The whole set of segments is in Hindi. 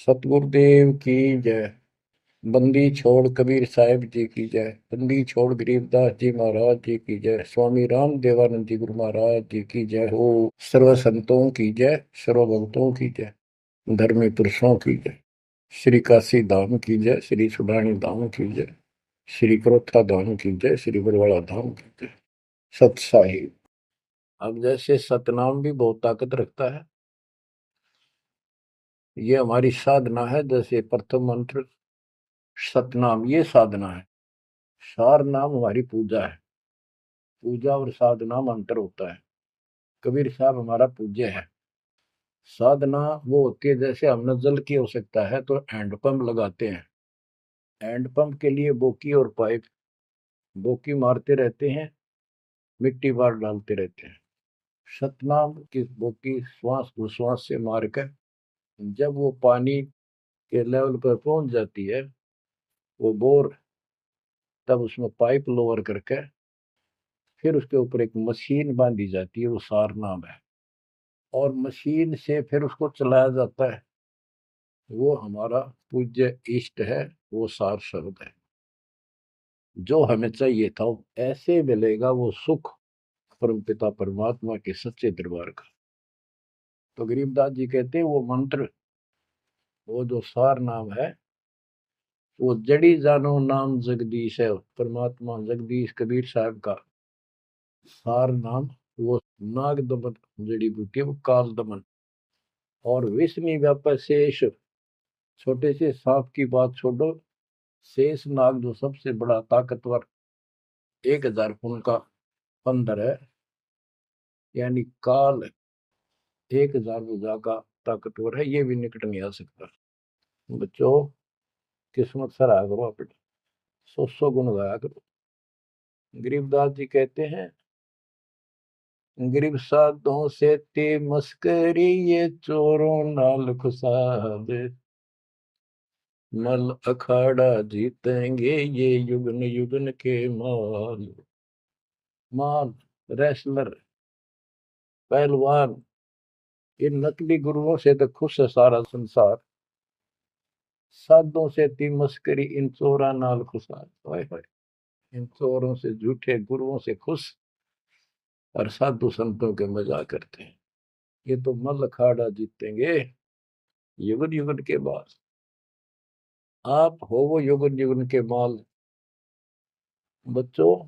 सतगुरुदेव की जय। बंदी छोड़ कबीर साहिब जी की जय। बंदी छोड़ गरीबदास जी महाराज जी की जय। स्वामी राम देवानंद जी गुरु महाराज जी की जय हो। सर्व संतों की जय, सर्व भक्तों की जय, धर्मी पुरुषों की जय। श्री काशी धाम की जय, श्री सुडानी धाम की जय, श्री क्रोथा धाम की जय, श्री बरवाड़ा धाम की जय। सत साहिब। अब जैसे सतनाम भी बहुत ताकत रखता है, ये हमारी साधना है। जैसे प्रथम मंत्र सतनाम, ये साधना है। सार नाम हमारी पूजा है। पूजा और साधना में अंतर होता है। कबीर साहब हमारा पूज्य है। साधना वो होती है, जैसे हमने जल की आवश्यकता है तो हैंडपंप लगाते हैं। हैंडपंप के लिए बोकी और पाइप, बोकी मारते रहते हैं, मिट्टी बाहर डालते रहते हैं। सतनाम की बोकी श्वास उश्वास से मारकर जब वो पानी के लेवल पर पहुंच जाती है, वो बोर, तब उसमें पाइप लोअर करके फिर उसके ऊपर एक मशीन बांधी जाती है, वो सार नाम है। और मशीन से फिर उसको चलाया जाता है। वो हमारा पूज्य इष्ट है, वो सार शब्द है। जो हमें चाहिए था वो ऐसे मिलेगा, वो सुख परम पिता परमात्मा के सच्चे दरबार का। तो गरीबदास जी कहते हैं वो मंत्र, वो जो सार नाम है, वो जड़ी जानो नाम जगदीश है। परमात्मा जगदीश कबीर साहब का सार नाम, वो नाग दमन जड़ी बूटी है, वो काल दमन। और विष्णु व्यापक शेष, छोटे से सांप की बात छोड़ो, शेष नाग जो सबसे बड़ा ताकतवर 1000 फुट का बंदर है, यानी काल 1000 भुजा का ताकतवर है, ये भी निकट नहीं आ सकता। बच्चों, किस्मत सराहा करो अपनी, 100 गुण गाया करो। गरीबदास जी कहते हैं, गरीब साधों से ते मस्करी, ये चोरों नाल खुशाद, मल अखाड़ा जीतेंगे ये युगन युगन के माल। माल, रेसलर, पहलवान, इन नकली गुरुओं से तो खुश है सारा संसार। साधों से ती मस्करी, इन चोरा नाल खुशाद। हाय हाय, इन चोरों से, झूठे गुरुओं से खुश और साधु संतों के मजाक करते हैं। ये तो मल अखाड़ा जीतेंगे युगन युगन के बाद। आप हो वो युगन युगन के माल। बच्चों,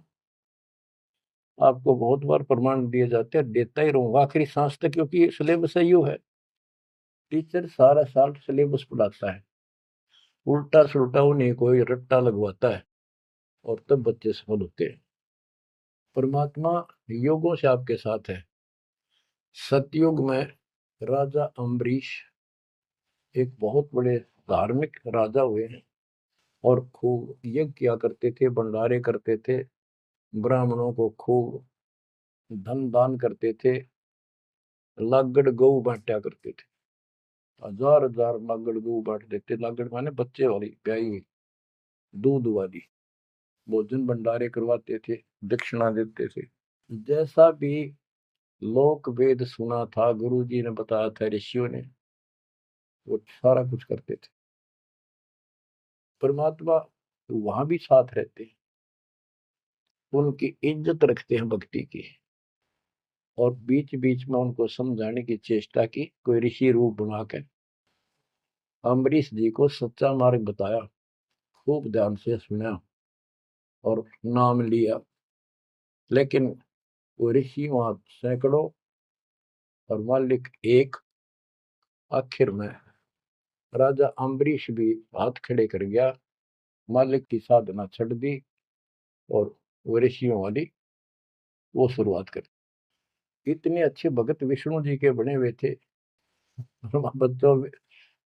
आपको बहुत बार प्रमाण दिए जाते हैं, देता ही रहूंगा आखिरी सांस तक, क्योंकि सिलेबस यू है। टीचर सारा साल सिलेबस पढ़ाता है, उल्टा सुल्टा उन्हें कोई रट्टा लगवाता है, और तब बच्चे सफल होते हैं। परमात्मा योगों से आपके साथ है। सतयुग में राजा अम्बरीश एक बहुत बड़े धार्मिक राजा हुए हैं, और खूब यज्ञ किया करते थे, भंडारे करते थे, ब्राह्मणों को खूब धन दान करते थे, लागड़ गऊ बांटा करते थे। 1000 लागड़ गऊ बांट देते। लागड़ माने बच्चे वाली, ब्याई हुई, दूध वाली। भोजन भंडारे करवाते थे, दक्षिणा देते थे। जैसा भी लोक वेद सुना था, गुरु जी ने बताया था, ऋषियों ने, वो सारा कुछ करते थे। परमात्मा वहां भी साथ रहते हैं, उनकी इज्जत रखते हैं भक्ति की। और बीच बीच में उनको समझाने की चेष्टा की, कोई ऋषि रूप बनाकर अम्बरीश जी को सच्चा मार्ग बताया, खूब ध्यान से सुना और नाम लिया। लेकिन वो ऋषि वहां सैकड़ों और मालिक एक। आखिर में राजा अम्बरीश भी हाथ खड़े कर गया, मालिक की साधना छड़ दी, और वो ऋषियों वाली वो शुरुआत कर। इतने अच्छे भगत विष्णु जी के बने हुए थे। बच्चों में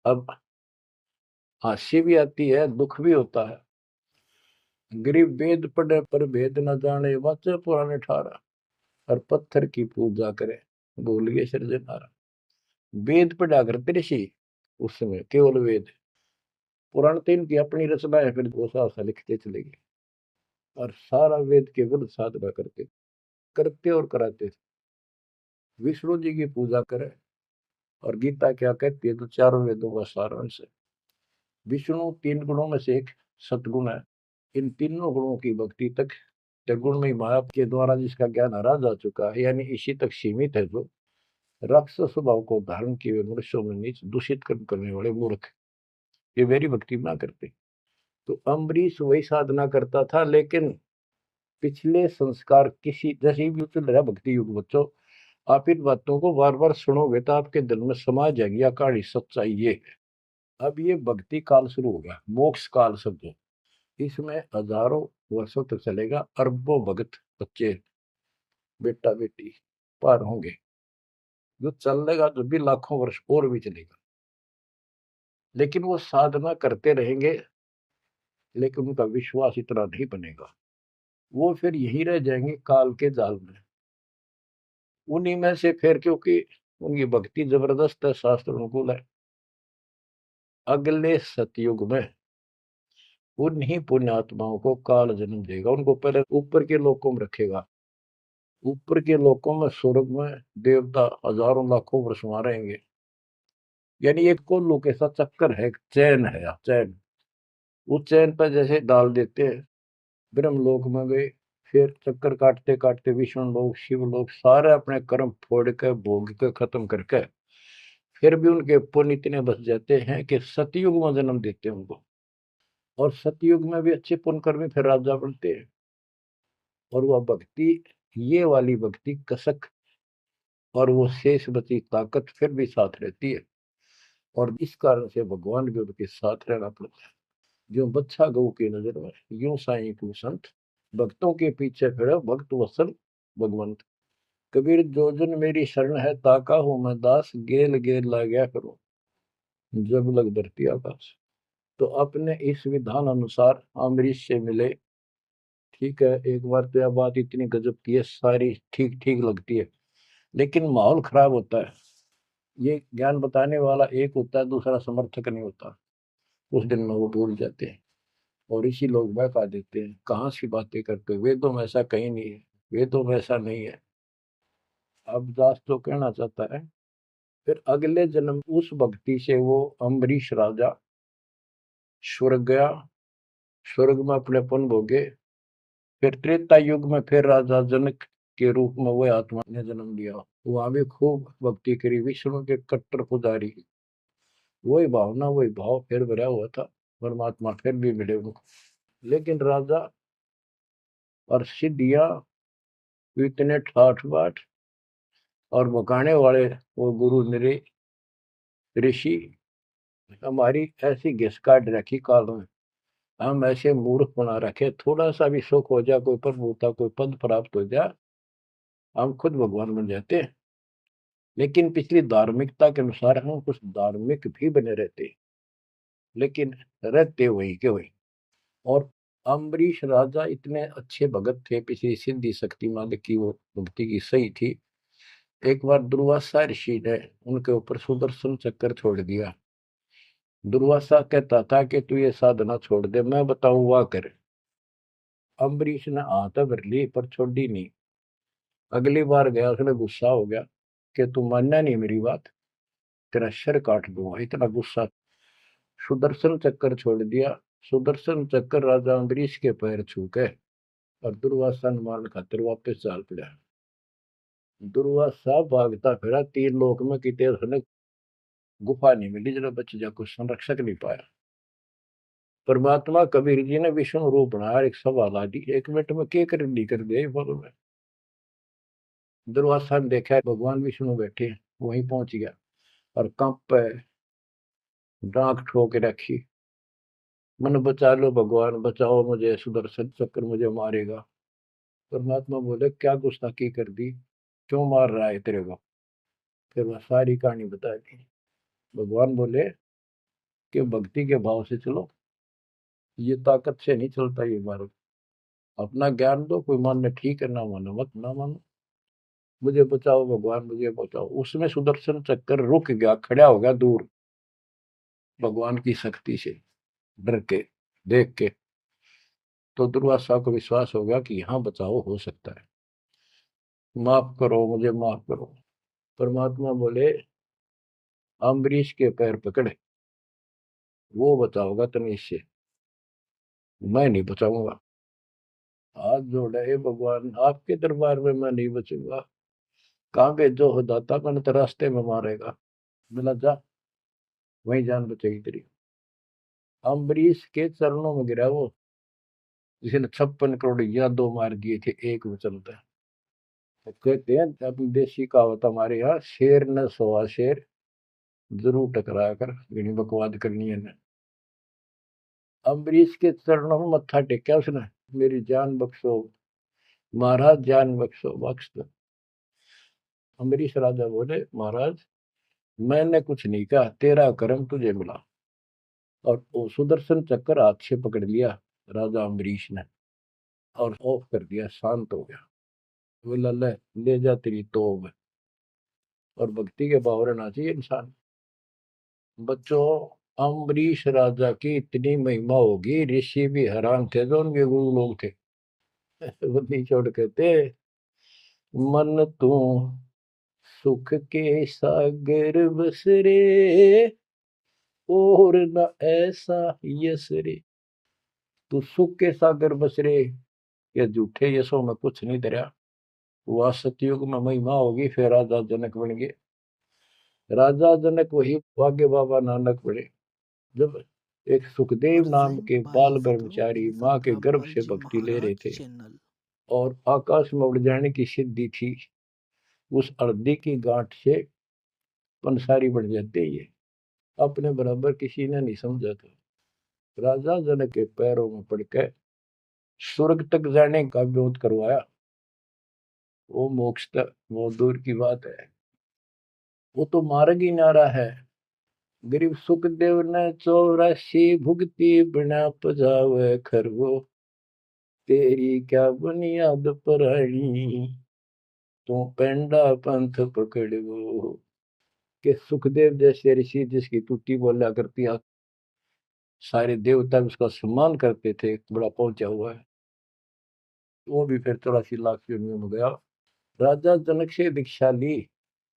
अब हंसी भी आती है, दुख भी होता है। गरीब वेद पढ़े पर भेद न जाने, वाचे पुराने ठारा, और पत्थर की पूजा करे, भूल गए सृजनहारा। वेद पढ़ा करते ऋषि उस समय, केवल वेद। पुराण तो इनकी अपनी रचना है, फिर वो सा लिखते चले गए, और सारा वेद के विरुद्ध साधना करते करते और कराते थे। विष्णु जी की पूजा करे, और गीता क्या कहती है, तो चारों वेदों का सारांश है। विष्णु 3 गुणों में से एक सतगुण है। इन तीनों गुणों की भक्ति तक त्रिगुणमयी माया के द्वारा जिसका ज्ञान हरा जा चुका है, यानी इसी तक सीमित है, जो राक्षस स्वभाव को धारण किए हुए मनुष्यों में नीच दूषित कर्म करने वाले मूर्ख, ये मेरी भक्ति ना करते। तो अम्बरीश वही साधना करता था, लेकिन पिछले संस्कार किसी जैसे भी चल रहा भक्ति युग बच्चों, आप इन बातों को बार बार सुनोगे तो आपके दिल में समा जाएगी यह कहानी सच्चाई ये है। अब ये भक्ति काल शुरू हो गया, मोक्ष काल समझो। इसमें हजारों वर्षों तक चलेगा, अरबों भगत बच्चे बेटा बेटी पार होंगे, जो चलेगा जो भी लाखों वर्ष और भी चलेगा। लेकिन वो साधना करते रहेंगे, लेकिन उनका विश्वास इतना नहीं बनेगा, वो फिर यही रह जाएंगे काल के जाल में। उन्हीं में से फिर, क्योंकि उनकी भक्ति जबरदस्त है, शास्त्र अनुकूल है, अगले सतयुग में उन्हीं पुण्यात्माओं को काल जन्म देगा। उनको पहले ऊपर के लोकों में रखेगा, ऊपर के लोकों में स्वर्ग में देवता हजारों लाखों वर्ष वहां रहेंगे। यानी एक को लोक ऐसा चक्कर है, चैन है, चैन। उस चैन पर जैसे डाल देते हैं, ब्रह्मलोक में गए, फिर चक्कर काटते काटते विष्णु लोक शिव लोक सारे अपने कर्म फोड़ के भोग के खत्म करके फिर भी उनके पुण्य इतने बच जाते हैं कि सतयुग में जन्म देते हैं उनको। और सतयुग में भी अच्छे पुण्य कर्मी फिर राजा बनते हैं। और वह भक्ति, ये वाली भक्ति कसक और वो शेष बची ताकत फिर भी साथ रहती है। और इस कारण से भगवान भी उनके साथ रहना पड़ता है। जो बच्चा गऊ की नजर में, यूं साईं तू संत, भक्तों के पीछे फिरे भक्त वत्सल भगवंत। कबीर जो जन मेरी शरण है, ताका हूं मैं दास, गेल गेल ला गया करो जब लग धरती आकाश। तो अपने इस विधान अनुसार अम्बरीश से मिले। ठीक है, एक बार तो यह बात इतनी गजब की है, सारी ठीक ठीक लगती है, लेकिन माहौल खराब होता है। ये ज्ञान बताने वाला एक होता है, दूसरा समर्थक नहीं होता। उस दिन में वो भूल जाते हैं और इसी लोग बहका देते हैं, कहाँ सी बातें करते हो, वेदों में ऐसा कहीं नहीं है, वेदों में ऐसा नहीं है। अब दास तो कहना चाहता है, फिर अगले जन्म उस भक्ति से वो अम्बरीश राजा स्वर्ग गया, स्वर्ग में अपने पुण्य भोगे। फिर त्रेता युग में फिर राजा जनक के रूप में वह आत्मा ने जन्म लिया। वहां भी खूब भक्ति करी, विष्णु के कट्टर पुजारी। वही भावना वही भाव फिर भरा हुआ था, परमात्मा फिर भी मिले उनको। लेकिन राजा और सिद्धियां इतने ठाठ बाट और बकाने वाले वो गुरु निरे ऋषि हमारी ऐसी घिस काट रखी काल में, हम ऐसे मूर्ख बना रखे, थोड़ा सा भी सुख हो जाए, कोई प्रभुता कोई पद प्राप्त हो जाए, हम खुद भगवान बन जाते हैं। लेकिन पिछली धार्मिकता के अनुसार हम कुछ धार्मिक भी बने रहते, लेकिन रहते वही के वही। और अम्बरीश राजा इतने अच्छे भगत थे, पिछली सिद्धि शक्ति मालिक की वो भक्ति की सही थी। एक बार दुर्वासा ऋषि ने उनके ऊपर सुदर्शन चक्कर छोड़ दिया। दुर्वासा कहता था कि तू ये साधना छोड़ दे, मैं बताऊं वाह कर। अम्बरीश ने हाथ भर ली पर छोड़ी नहीं। अगली बार गया, उसने गुस्सा हो गया कि तू मानना नहीं मेरी बात, तेरा सिर काट दूंगा, इतना गुस्सा। सुदर्शन चक्कर छोड़ दिया। सुदर्शन चक्कर राजा अम्बरीश के पैर छू के और दुर्वासा ने मारने खातिर वापस चाल पड़ा। दुर्वासा भागता फिरा 3 लोक में, कितने उसने गुफा नहीं मिली जरा बच जा, कुछ संरक्षक नहीं पाया। परमात्मा कबीर जी ने विष्णु रूप बनाया, एक सवाल आ दी, 1 मिनट में के कर दी कर दिया बोलो में। दुर्वासा ने देखा भगवान विष्णु बैठे, वहीं पहुंच गया और कंप पे डांक ठोक रखी, मन बचा लो भगवान, बचाओ मुझे, सुदर्शन चक्र मुझे मारेगा। परमात्मा बोले क्या गुस्ताखी कर दी, क्यों मार रहा है तेरे को। फिर वह सारी कहानी बता दी। भगवान बोले कि भक्ति के भाव से चलो, ये ताकत से नहीं चलता ये मार्ग। अपना ज्ञान दो, कोई मानने ठीक है, ना मानो मत ना मानो, मुझे बचाओ भगवान मुझे बचाओ। उसमें सुदर्शन चक्कर रुक गया, खड़ा हो गया दूर, भगवान की शक्ति से डर के देख के। तो दुर्वासा को विश्वास हो गया कि यहाँ बचाओ हो सकता है, माफ करो मुझे माफ करो। परमात्मा बोले अम्बरीश के पैर पकड़े वो बचाओगा तमीज से, मैं नहीं बचाऊंगा। हाथ जोड़ा, हे भगवान आपके दरबार में मैं नहीं बचूंगा। कहाँ भेजो हो दाता, मैंने तो रास्ते में मारेगा। मिला जा, वही जान बचेगी तेरी। अम्बरीश के चरणों में गिरा वो, जिसने 56 करोड़ यादव मार दिए थे एक वचन पे। तो कहते हैं अपनी देसी कहावत हमारे यहाँ, शेर न सोआ शेर, जरूर टकराया कर, यही बकवाद करनी है ना। अम्बरीश के चरणों में मत्था टेका उसने, मेरी जान बख्शो महाराज, जान बख्शो, बख्श दो। अम्बरीश राजा बोले, महाराज मैंने कुछ नहीं कहा, तेरा कर्म तुझे मिला। और वो सुदर्शन चक्कर हाथ से पकड़ लिया राजा अम्बरीश ने, और ऑफ कर दिया, शांत हो गया। बोला ले जा तेरी तोब। और भक्ति के बावरे ना चाहिए इंसान। बच्चों, अम्बरीश राजा की इतनी महिमा होगी, ऋषि भी हैरान थे जो उनके गुरु लोग थे। वो नहीं छोड़ कहते, मन तू सुख के सागर बस रे, और न ऐसा यस रे। तू सुख के सागर बस रे, ये झूठे यशों में कुछ नहीं धरा। वह सतयुग में महिमा होगी, फिर राजा जनक बन गए। राजा जनक वही भाग्य बाबा नानक बने। जब एक सुखदेव नाम के Present बाल by Sadhguru ब्रह्मचारी माँ के गर्भ Nilsantrampal से Ji भक्ति ले रहे Maharaj थे channel. और आकाश में उड़ जाने की सिद्धि थी, उस अर्धी की गांठ से पंसारी बन जाते। ये अपने बराबर किसी ने नहीं समझा था। राजा जनक के पैरों में पड़कर स्वर्ग तक जाने का विरोध करवाया। वो मोक्ष तक वो दूर की बात है, वो तो मार्ग ही नारा है। गरीब सुखदेव ने 84 भुगती बिना पजावे खरगो, तेरी क्या बुनियाद परानी, तू पेंडा पंथ पकड़ो। के सुखदेव जैसे ऋषि जिसकी टूटी बोला करती, सारे देवता उसका सम्मान करते थे, बड़ा पहुंचा हुआ है, वो भी फिर 84 लाख योनियों में गया। राजा जनक से दीक्षा ली।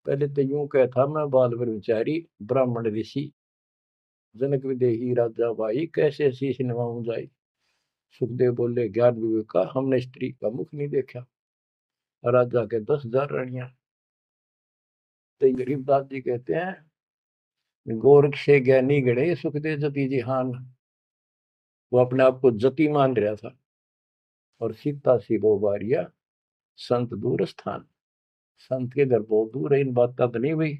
पहले तो यूं कहता, मैं बाल ब्रह्मचारी ब्राह्मण ऋषि। जनक विदेही राजा भाई, कैसे शीश निभाऊं जाई। सुखदेव बोले, ज्ञान विवेक का हमने स्त्री का मुख नहीं देखा। राजा के 10,000 रानियां। तो गरीबदास जी कहते हैं, गोरख से ज्ञानी गणे सुखदेव जति जिहान। वो अपने आप को जति मान रहा था। और सीता सी वो बारिया, संत दूर स्थान। संत के घर बहुत दूर है, इन बात का तो नहीं भाई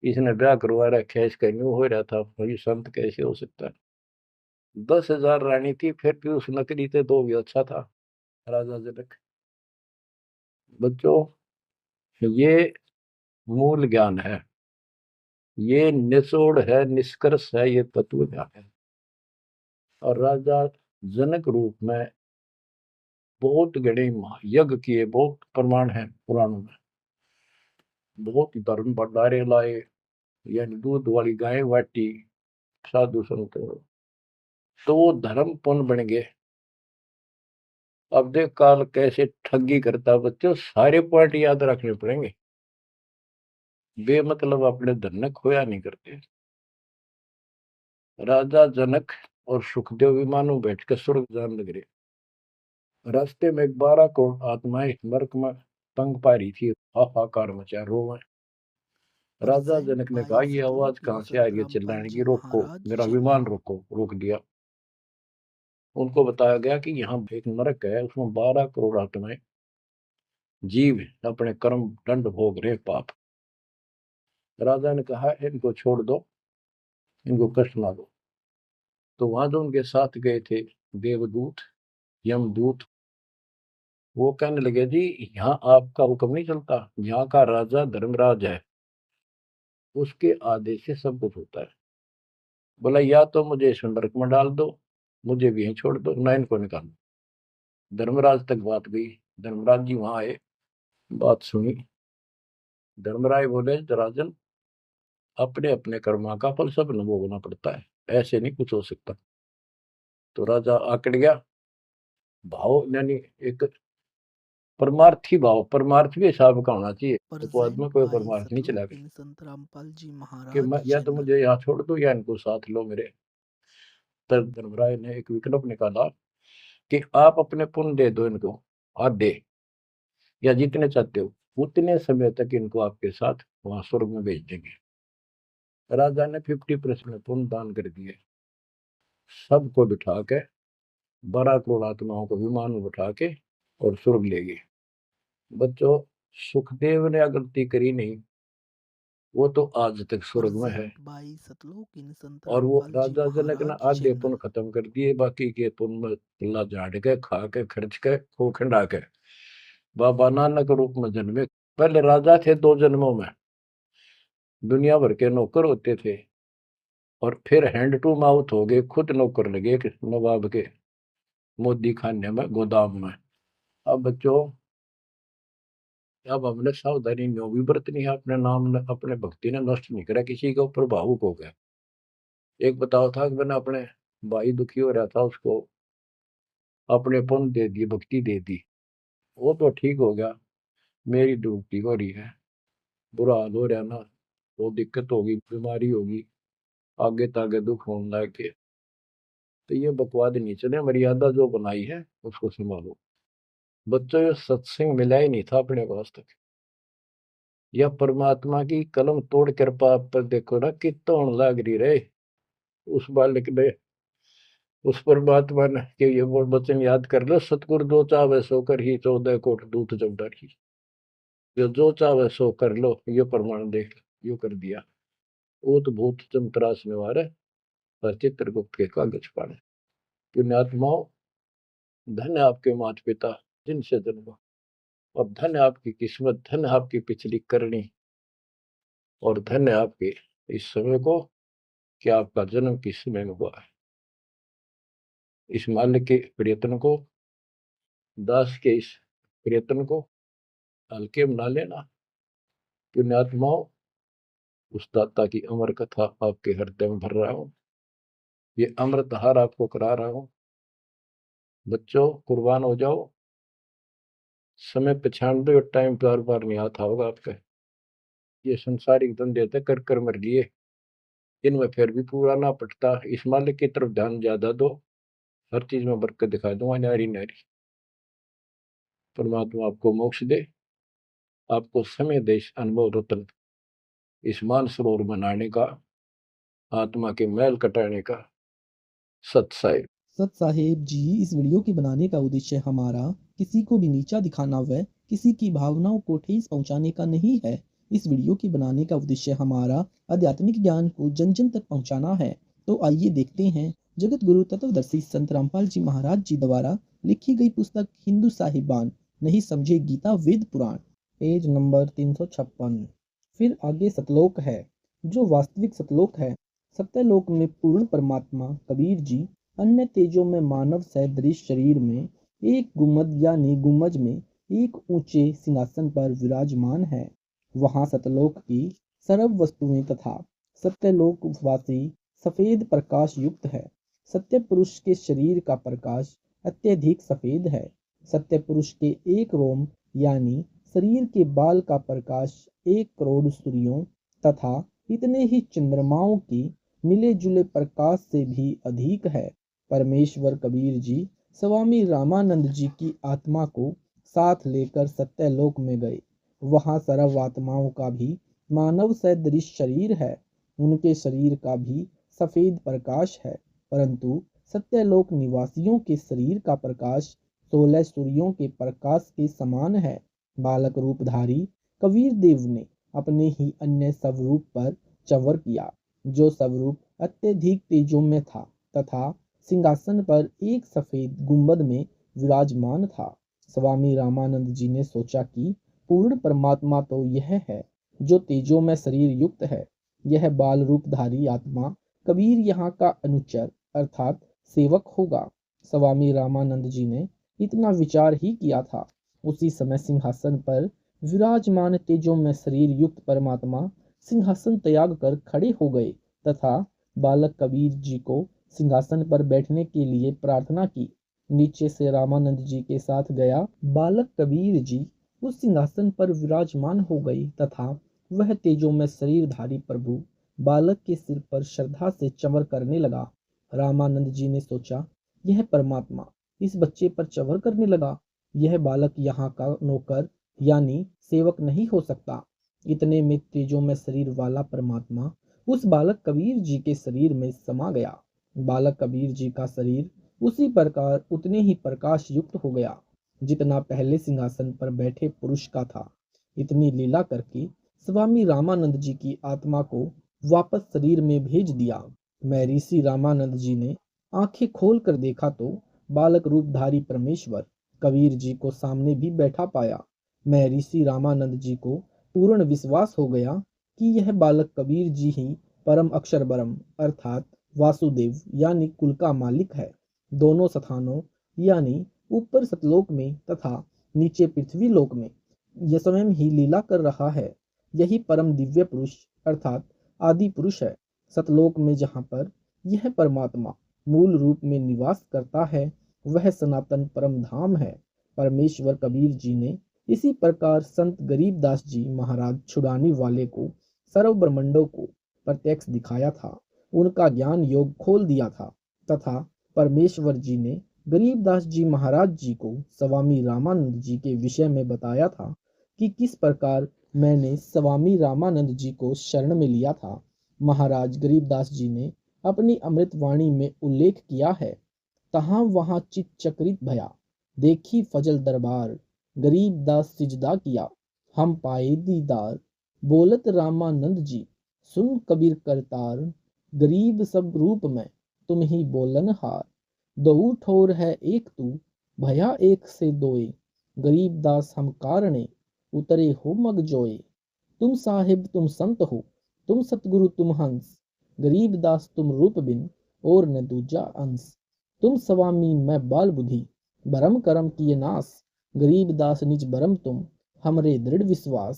इसने ब्याह करवा रखा है, इसका न्यू हो रहा था, भाई संत कैसे हो सकता है। 10,000 रानी थी, फिर भी उस नकली से दो भी अच्छा था राजा जनक। बच्चों, ये मूल ज्ञान है, ये निचोड़ है, निष्कर्ष है, ये तत्व ज्ञान है। और राजा जनक रूप में बहुत गणे यज्ञ किए, बहुत प्रमाण है पुराणों में। बहुत धर्म भंडारे लाए, यानी दूध वाली गाय बाटी साधु संतों, तो वो धर्म पुण्य बन गए। अब देख काल कैसे ठगी करता बच्चों, सारे पॉइंट याद रखने पड़ेंगे। बेमतलब अपने धन ने खोया नहीं करते। राजा जनक और सुखदेव विमानों बैठ कर स्वर्ग जान लग रास्ते में 12 करोड़ आत्माएं नरक में तंग पा रही थी, हाहाकार मचा रोवे। राजा Present जनक ने कहा, by ये Sadhguru आवाज कहाँ से आ रही है Nilsantrampal चिल्लाने की, Ji रोको Maharaj मेरा channel. विमान रोको। रोक दिया। उनको बताया गया कि यहाँ एक नरक है, उसमें 12 करोड़ आत्माएं जीव अपने कर्म दंड भोग रहे, पाप। राजा ने कहा, इनको छोड़ दो, इनको कष्ट ना दो। तो वहां जो उनके साथ गए थे देवदूत, यमदूत, वो कहने लगे, जी यहाँ आपका हुक्म नहीं चलता, यहाँ का राजा धर्मराज है, उसके आदेश से सब कुछ होता है। बोला, या तो मुझे इस नरक में डाल दो, मुझे भी यहीं छोड़ दो, ना इनको निकाल दो। धर्मराज तक बात गई। धर्मराज जी वहां आए, बात सुनी। धर्मराज बोले, राजन अपने अपने कर्मा का फल सब न भोगना पड़ता है, ऐसे नहीं कुछ हो सकता। तो राजा आकड़ गया। भाव यानी एक परमार्थी भाव, परमार्थ भी हिसाब का होना चाहिए, उपवाद में Present कोई by परमार्थ नहीं Sadhguru चला गया Nilsantrampal Ji कि Maharaj या तो channel. मुझे यहाँ छोड़ दो या इनको साथ लो मेरे। तब धर्मराय ने एक विकल्प निकाला कि आप अपने पुण्य दे दो इनको, आधे या जितने चाहते हो, उतने समय तक इनको आपके साथ वहां स्वर्ग में भेज देंगे। राजा ने 50% पुण्य दान कर दिए। सबको बिठा के 12 करोड़ आत्माओं को विमान में बिठा के और स्वर्ग ले गए। बच्चों, सुखदेव ने गलती करी नहीं, वो तो आज तक स्वर्ग में है। और वो राजा जनक ने आधे पुण्य खत्म कर दिए, बाकी के पुण्य में किला झाड़ के, खा के, खर्च के, खो खंडा के बाबा नानक रूप में जन्मे। पहले राजा थे 2 जन्मों में, दुनिया भर के नौकर होते थे, और फिर हैंड टू माउथ हो गए, खुद नौकर लगे नवाब के मोदी खाने में, गोदाम में। अब बच्चों, अब हमने सावधानी न्यों भी बरतनी है, अपने नाम ने, अपने भक्ति ने नष्ट नहीं करा, किसी के ऊपर भावुक हो गया। एक बताओ था कि मैंने अपने भाई दुखी हो रहा था, उसको अपने पुण्य दे दिए, भक्ति दे दी, वो तो ठीक हो गया, मेरी डूबती हो रही है, बुरा हाल हो रहा ना, वो दिक्कत होगी, बीमारी होगी, आगे तागे दुख होने लग के, तो ये बकवाद नहीं चले, मर्यादा जो बनाई है उसको संभालो। बच्चों, ये सत्संग मिला ही नहीं था अपने को आज तक। यह परमात्मा की कलम तोड़ कृपा आप पर देखो ना, कितना लग रही रहे उस बालक ने, उस परमात्मा ने, कि ये वो वचन याद कर लो, सतगुरु जो चाहे सो कर ही 14 कोट दूत जब डाली, जो चाहे सो कर लो, ये प्रमाण देख यो कर दिया। वो तो भूत चमत्रास निवार है, पर चित्रगुप्त के कागज पाने। पुण्यात्माओं, धन्य आपके माता पिता जिनसे जन्मा, और धन्य आपकी किस्मत, धन्य आपकी पिछली करनी, और धन्य आपके इस समय को कि आपका जन्म किस समय में हुआ है। इस माल्य के प्रयत्न को, दास के इस प्रयत्न को हल्के में ना लेना। पुण्यात्माओं, उस दाता की अमर कथा आपके हृदय में भर रहा हूं, ये अमृतहार आपको करा रहा हूं। बच्चों, कुर्बान हो जाओ। समय पहचान दो, टाइम बार बार नहीं आता होगा आपका। ये संसारिक धंधे थे कर कर मर लिए, इनमें फिर भी पूरा ना पटता। इस मालिक की तरफ ध्यान ज्यादा दो, हर चीज में बरकत दिखा दूंगा, नारी नारी। परमात्मा आपको मोक्ष दे, आपको समय दे इस अनुभव रत्न, इस मानसरोवर बनाने का, आत्मा के मैल कटाने का। सत साहेब जी, इस वीडियो के बनाने का उद्देश्य हमारा किसी को भी नीचा दिखाना व किसी की भावनाओं को ठेस पहुंचाने का नहीं है। इस वीडियो के बनाने का उद्देश्य हमारा आध्यात्मिक ज्ञान को जन जन तक पहुंचाना है। तो आइए देखते हैं जगत गुरु तत्वदर्शी संत रामपाल जी महाराज जी द्वारा लिखी गई पुस्तक हिंदू साहिबान नहीं समझे गीता वेद पुराण, पेज नंबर 356। फिर आगे सतलोक है, जो वास्तविक सतलोक है। सत्यलोक में पूर्ण परमात्मा कबीर जी अन्य तेजों में मानव सदृश शरीर में एक गुम्मद यानी गुम्मज में एक ऊंचे सिंहासन पर विराजमान है। वहां सतलोक की सर्व वस्तुएं तथा सत्यलोक वासी सफेद प्रकाश युक्त है। सत्य पुरुष के शरीर का प्रकाश अत्यधिक सफेद है। सत्य पुरुष के एक रोम यानी शरीर के बाल का प्रकाश 1 करोड़ सूर्यों तथा इतने ही चंद्रमाओं की मिले जुले प्रकाश से भी अधिक है। परमेश्वर कबीर जी स्वामी रामानंद जी की आत्मा को साथ लेकर सत्यलोक में गए। वहां सर्व आत्माओं का भी मानव सदृश शरीर है। उनके शरीर का भी सफेद प्रकाश है, परंतु सत्यलोक निवासियों के शरीर का प्रकाश 16 सूर्यों के प्रकाश के समान है। बालक रूपधारी कबीर देव ने अपने ही अन्य स्वरूप पर चंवर किया, जो स्वरूप अत्यधिक तेजों में था तथा सिंहासन पर एक सफेद गुंबद में विराजमान था। स्वामी रामानंद जी ने सोचा कि पूर्ण परमात्मा तो यह है जो तेजों में शरीर युक्त है। यह बाल रूपधारी आत्मा कबीर यहाँ का अनुचर अर्थात सेवक होगा। स्वामी रामानंद जी ने इतना विचार ही किया था। उसी समय सिंहासन पर विराजमान तेजों में शरीर युक्त परमात्मा सिंहासन त्याग कर खड़े हो गए तथा बालक कबीर जी को सिंहासन पर बैठने के लिए प्रार्थना की। नीचे से रामानंद जी के साथ गया बालक कबीर जी उस सिंहासन पर विराजमान हो गए तथा वह तेजों में शरीरधारी प्रभु बालक के सिर पर श्रद्धा से चंवर करने लगा। रामानंद जी ने सोचा, यह परमात्मा इस बच्चे पर चवर करने लगा। यह बालक यहाँ का नौकर यानी सेवक नहीं हो सकता। इतने में तेजोमय शरीर वाला परमात्मा उस बालक कबीर जी के शरीर में समा गया। बालक कबीर जी का शरीर उसी प्रकार उतने ही प्रकाश युक्त हो गया जितना पहले सिंहासन पर बैठे पुरुष का था। इतनी लीला करके स्वामी रामानंद जी की आत्मा को वापस शरीर में भेज दिया। मैं ऋषि रामानंद जी ने आंखें खोल कर देखा तो बालक रूपधारी परमेश्वर कबीर जी को सामने भी बैठा पाया। मैं ऋषि रामानंद जी को पूर्ण विश्वास हो गया कि यह बालक कबीर जी ही परम अक्षर ब्रह्म अर्थात वासुदेव यानी कुल का मालिक है। दोनों स्थानों यानी ऊपर सतलोक में तथा नीचे पृथ्वी लोक में यह स्वयं ही लीला कर रहा है। यही परम दिव्य पुरुष अर्थात आदि पुरुष है। सतलोक में जहाँ पर यह परमात्मा मूल रूप में निवास करता है वह सनातन परम धाम है। परमेश्वर कबीर जी ने इसी प्रकार संत गरीबदास जी महाराज छुड़ाने वाले को सर्व ब्रह्मंडों को प्रत्यक्ष दिखाया था, उनका ज्ञान योग खोल दिया था तथा परमेश्वर जी ने गरीबदास जी महाराज जी को स्वामी रामानंद जी के विषय में बताया था कि किस प्रकार मैंने स्वामी रामानंद जी को शरण में लिया था। महाराज गरीबदास जी ने अपनी अमृत वाणी में उल्लेख किया है, तहाँ वहाँ चित चक्रित भया, देखी फजल दरबार, गरीबदास सिजदा किया, हम पाए दीदार, बोलत रामानंद जी, सुन कबीर करतार, गरीब सब रूप में तुम ही बोलन हार, दो ठोर है एक तू, भया एक से दोए, गरीबदास हम कारणे उतरे हो मग जोए, तुम साहिब तुम संत हो, तुम सतगुरु तुम हंस, गरीबदास तुम रूप बिन और न दूजा अंश, तुम स्वामी मैं बाल बुद्धि, भरम करम किए नाश, गरीबदास निज भरम तुम हमरे दृढ़ विश्वास,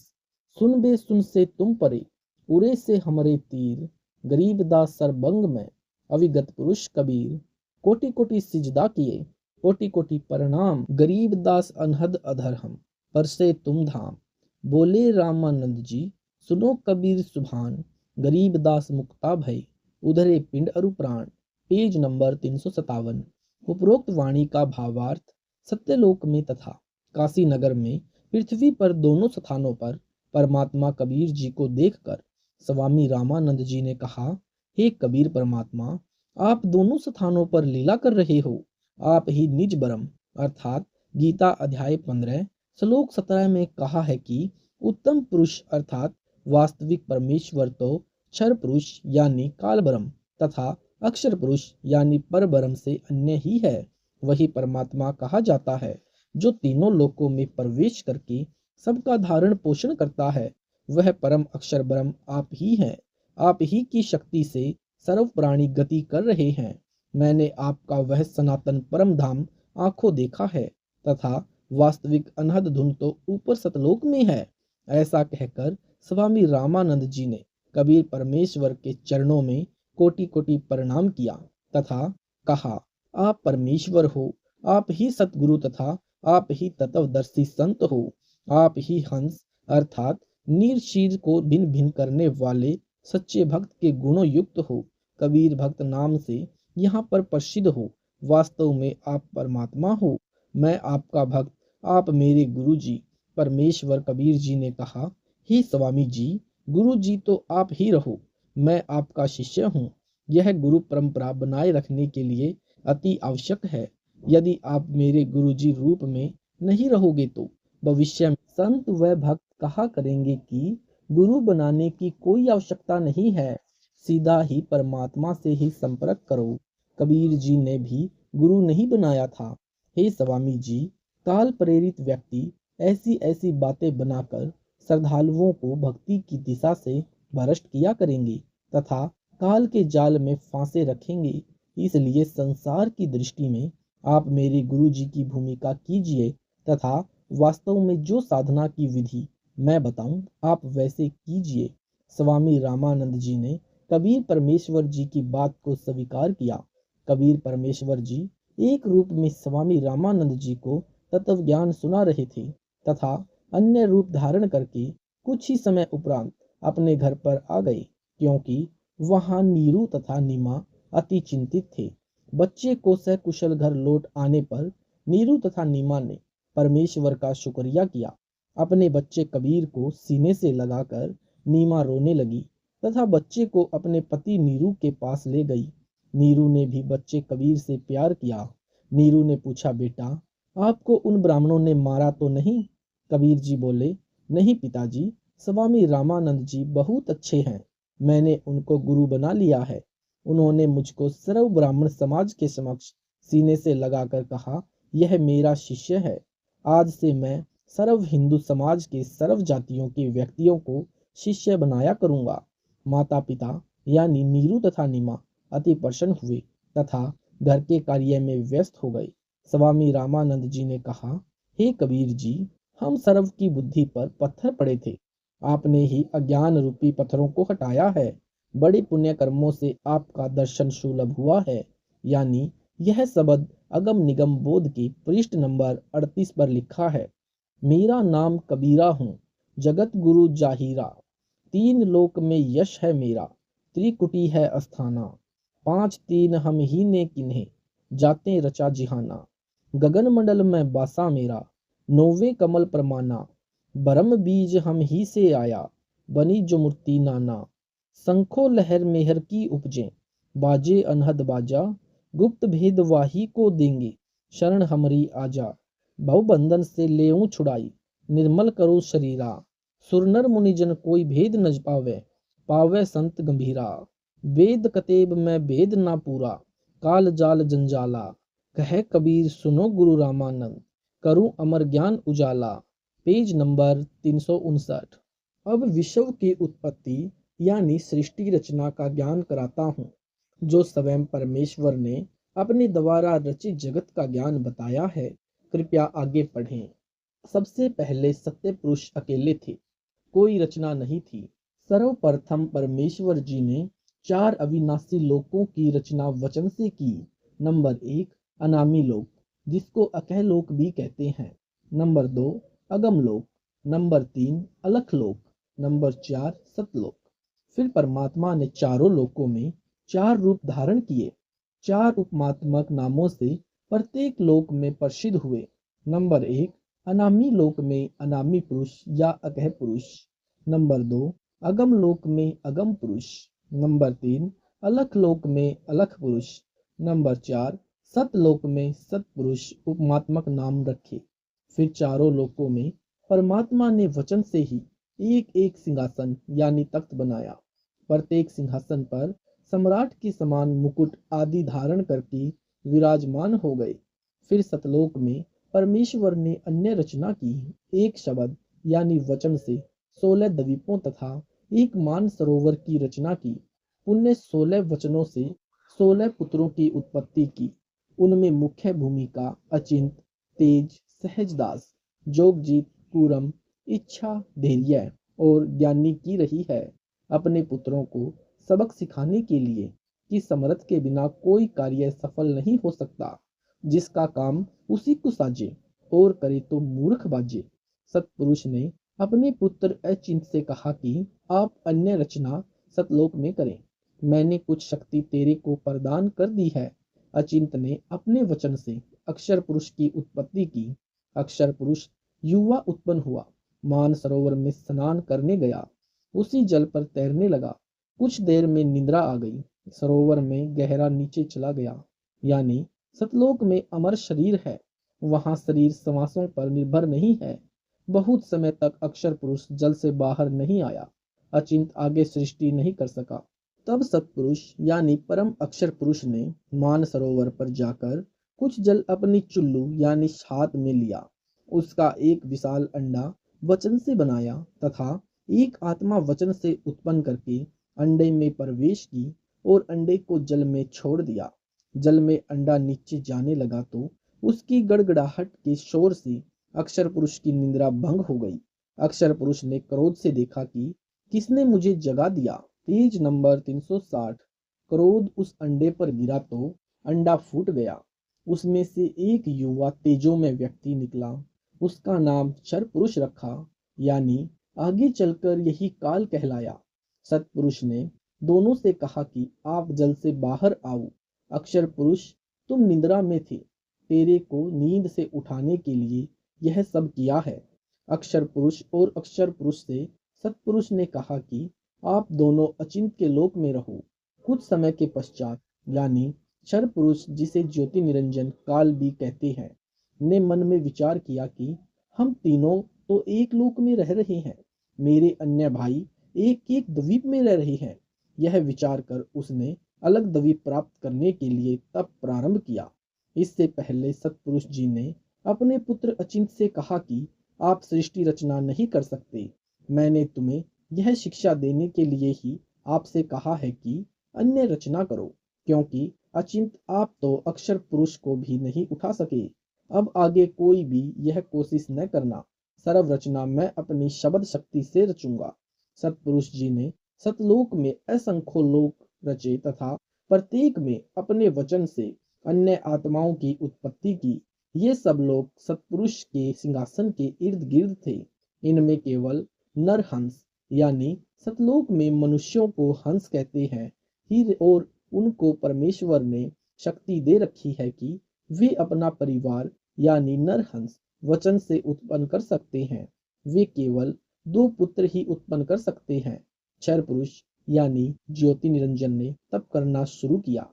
सुन बे सुन से तुम परे, उरे से हमरे तीर, गरीबदास सरबंग में अविगत पुरुष कबीर, कोटि कोटि सिजदा किए, कोटि कोटि प्रणाम, गरीबदास अनहद अधर हम, पर से तुम धाम, बोले रामानंद जी, सुनो कबीर सुभान, गरीबदास मुक्ता भय, उधरे पिंड अरु प्राण। Page number 357। उपरोक्त वाणी का भावार्थ सत्यलोक में तथा काशी नगर में पृथ्वी पर दोनों स्थानों पर परमात्मा कबीर जी को देखकर स्वामी रामानंद जी ने कहा, हे कबीर परमात्मा, आप दोनों स्थानों पर लीला कर रहे हो। आप ही निज ब्रह्म अर्थात गीता अध्याय 15 श्लोक 17 में कहा है कि उत्तम पुरुष अर्थात वास्तविक परमेश्वर तो क्षर पुरुष यानी काल ब्रह्म तथा अक्षर पुरुष यानी पर ब्रह्म से अन्य ही है। वही परमात्मा कहा जाता है जो तीनों लोकों में प्रवेश करके सबका धारण पोषण करता है। वह परम अक्षर ब्रह्म आप ही हैं। आप ही की शक्ति से सर्व प्राणी गति कर रहे हैं। मैंने आपका वह सनातन परम धाम आंखों देखा है तथा वास्तविक अनहद धुन तो ऊपर सतलोक में है। ऐसा कहकर स्वामी रामानंद जी ने कबीर परमेश्वर के चरणों में कोटि कोटि प्रणाम किया तथा कहा, आप परमेश्वर हो, आप ही सतगुरु तथा आप ही तत्वदर्शी संत हो, आप ही हंस अर्थात नीर शीर को भिन्न भिन्न करने वाले सच्चे भक्त के गुणों युक्त हो, कबीर भक्त नाम से यहाँ पर प्रसिद्ध हो। वास्तव में आप परमात्मा हो, मैं आपका भक्त, आप मेरे गुरु जी। परमेश्वर कबीर जी ने कहा, हे स्वामी जी, गुरु जी तो आप ही रहो, मैं आपका शिष्य हूँ। यह गुरु परंपरा बनाए रखने के लिए अति आवश्यक है। यदि आप मेरे गुरु जी रूप में नहीं रहोगे तो भविष्य में संत व भक्त कहा करेंगे कि गुरु बनाने की कोई आवश्यकता नहीं है, सीधा ही परमात्मा से ही संपर्क करो। कबीर जी ने भी गुरु नहीं बनाया था। हे स्वामी जी, काल प्रेरित व्यक्ति ऐसी ऐसी बातें बनाकर श्रद्धालुओं को भक्ति की दिशा से भ्रष्ट किया करेंगे तथा काल के जाल में फांसे रखेंगे। इसलिए संसार की दृष्टि में आप मेरे गुरु जी की भूमिका कीजिए तथा वास्तव में जो साधना की विधि मैं बताऊं आप वैसे कीजिए। स्वामी रामानंद जी ने कबीर परमेश्वर जी की बात को स्वीकार किया। कबीर परमेश्वर जी एक रूप में स्वामी रामानंद जी को तत्व ज्ञान सुना रहे थे तथा अन्य रूप धारण करके कुछ ही समय उपरांत अपने घर पर आ गए, क्योंकि वहां नीरू तथा नीमा अति चिंतित थे। बच्चे को सकुशल घर लौट आने पर नीरू तथा नीमा ने परमेश्वर का शुक्रिया किया। अपने बच्चे कबीर को सीने से लगाकर नीमा रोने लगी तथा बच्चे को अपने पति नीरू के पास ले गई। नीरू ने भी बच्चे कबीर से प्यार किया। नीरू ने पूछा, बेटा, आपको उन ब्राह्मणों ने मारा तो नहीं? कबीर जी बोले, नहीं पिताजी, स्वामी रामानंद जी बहुत अच्छे हैं। मैंने उनको गुरु बना लिया है। उन्होंने मुझको सर्व ब्राह्मण समाज के समक्ष सीने से लगाकर कहा, यह मेरा शिष्य है। आज से मैं सर्व हिंदू समाज के सर्व जातियों के व्यक्तियों को शिष्य बनाया करूंगा। माता पिता यानी नीरू तथा नीमा अति प्रसन्न हुए तथा घर के कार्य में व्यस्त हो गए। स्वामी रामानंद जी ने कहा, हे कबीर जी, हम सर्व की बुद्धि पर पत्थर पड़े थे। आपने ही अज्ञान रूपी पत्थरों को हटाया है। बड़े पुण्य कर्मों से आपका दर्शन सुलभ हुआ है। यानी यह शब्द अगम निगम बोध के पृष्ठ नंबर 38 पर लिखा है। मेरा नाम कबीरा हूँ, जगत गुरु जाहिरा। तीन लोक में यश है मेरा, त्रिकुटी है अस्थाना। पांच तीन हम ही ने किन्हे, जाते रचा जिहाना। गगन मंडल में बासा मेरा, नौवे कमल परमाना। ब्रह्म बीज हम ही से आया, बनी जो मूर्ति नाना। शंखो लहर मेहर की उपजे, बाजे अनहद बाजा। गुप्त भेद वाही को देंगे, शरण हमरी आजा। भव बंधन से लेऊं छुड़ाई, निर्मल करो शरीरा। सुरनर मुनिजन कोई भेद न पावे, पावे संत गंभीरा। वेद कतेब में भेद ना पूरा, काल जाल जंजाला। कहे कबीर सुनो गुरु रामानंद, करूं अमर ज्ञान उजाला। Page number 359। अब विश्व की उत्पत्ति यानी सृष्टि रचना का ज्ञान कराता हूँ, जो स्वयं परमेश्वर ने अपने द्वारा रचित जगत का ज्ञान बताया है। कृपया आगे पढ़ें। सबसे पहले सत्य पुरुष अकेले थे, कोई रचना नहीं थी। सर्वप्रथम परमेश्वर जी ने चार अविनाशी लोकों की रचना वचन से की। नंबर 1 अनामी लोक, जिसको अकह लोक भी कहते हैं। नंबर 2 अगम लोक। नंबर 3 अलख लोक। नंबर 4 सतलोक। फिर परमात्मा ने चारों लोकों में चार रूप धारण किए। चार उपमात्मक नामों से प्रत्येक लोक में प्रसिद्ध हुए। नंबर 1 अनामी लोक में अनामी पुरुष या अकह पुरुष। नंबर 2 अगम लोक में अगम पुरुष। नंबर 3 अलख लोक में अलख पुरुष। नंबर 4 सतलोक में सतपुरुष उपमात्मक नाम रखे। फिर चारों लोकों में परमात्मा ने वचन से ही एक एक सिंहासन यानी तख्त बनाया। प्रत्येक सिंहासन पर सम्राट के समान मुकुट आदि धारण करके विराजमान हो गए। फिर सतलोक में परमेश्वर ने अन्य रचना की। एक शब्द यानी वचन से 16 द्वीपों तथा एक मान सरोवर की रचना की। पुण्य 16 वचनों से 16 पुत्रों की उत्पत्ति की। उनमें मुख्य भूमिका अचिंत, तेज, सहजदास, जोगजीत, कूरम, इच्छा, धैर्य और ज्ञानी की रही है। अपने पुत्रों को सबक सिखाने के लिए कि समर्थ के बिना कोई कार्य सफल नहीं हो सकता। जिसका काम उसी को साजे और करे तो मूर्ख बाजे। सतपुरुष ने अपने पुत्र अचिंत से कहा कि आप अन्य रचना सतलोक में करें, मैंने कुछ शक्ति तेरे को प्रदान कर दी है। अचिंत ने अपने वचन से अक्षर पुरुष की उत्पत्ति की। अक्षर पुरुष युवा उत्पन्न हुआ, मान सरोवर में स्नान करने गया, उसी जल पर तैरने लगा। कुछ देर में निद्रा आ गई, सरोवर में गहरा नीचे चला गया। यानी सतलोक में अमर शरीर है, वहां शरीर श्वासों पर निर्भर नहीं है। बहुत समय तक अक्षर पुरुष जल से बाहर नहीं आया। अचिंत आगे सृष्टि नहीं कर सका। तब सतपुरुष यानी परम अक्षर पुरुष ने मान सरोवर पर जाकर कुछ जल अपनी चुल्लू यानी छात में लिया। उसका एक विशाल अंडा वचन से बनाया तथा एक आत्मा वचन से उत्पन्न करके अंडे में प्रवेश की और अंडे को जल में छोड़ दिया। जल में अंडा नीचे जाने लगा तो उसकी गड़गड़ाहट के शोर से अक्षर पुरुष की निद्रा भंग हो गई। अक्षर पुरुष ने क्रोध से देखा कि किसने मुझे जगा दिया। Page number 360। क्रोध उस अंडे पर गिरा तो अंडा फूट गया। उसमें से एक युवा तेजोमय व्यक्ति निकला। उसका नाम क्षर पुरुष रखा, यानी आगे चलकर यही काल कहलाया। सतपुरुष ने दोनों से कहा कि आप जल से बाहर आओ। अक्षर पुरुष, तुम निद्रा में थे, तेरे को नींद से उठाने के लिए यह सब किया है। अक्षर पुरुष और अक्षर पुरुष से सत्पुरुष ने कहा कि आप दोनों अचिंत्य के लोक में रहो। कुछ समय के पश्चात, यानी क्षर पुरुष, जिसे ज्योति निरंजन काल भी कहते हैं, ने मन में विचार किया कि हम तीनों तो एक लोक में रह रहे हैं, मेरे अन्य भाई एक एक द्वीप में रह रहे हैं। यह विचार कर उसने अलग द्वीप प्राप्त करने के लिए तप प्रारंभ किया। इससे पहले सत्पुरुष जी ने अपने पुत्र अचिंत से कहा कि आप सृष्टि रचना नहीं कर सकते। मैंने तुम्हें यह शिक्षा देने के लिए ही आपसे कहा है कि अन्य रचना करो, क्योंकि अचिंत आप तो अक्षर पुरुष को भी नहीं उठा सके। अब आगे कोई भी यह कोशिश न करना, सर्व रचना मैं अपनी शब्द शक्ति से रचूंगा। सत्पुरुष जी ने सतलोक में असंख्य लोक रचे तथा प्रत्येक में अपने वचन से अन्य आत्माओं की उत्पत्ति की। ये सब लोग सत्पुरुष के सिंहासन के इर्द गिर्द थे। इनमें केवल नर हंस, यानी सतलोक में मनुष्यों को हंस कहते हैं, ही और उनको परमेश्वर ने शक्ति दे रखी है कि वे अपना परिवार यानी नरहंस वचन से उत्पन्न कर सकते हैं। वे केवल 2 पुत्र ही उत्पन्न कर सकते हैं। क्षर पुरुष यानी ज्योति निरंजन ने तप करना शुरू किया।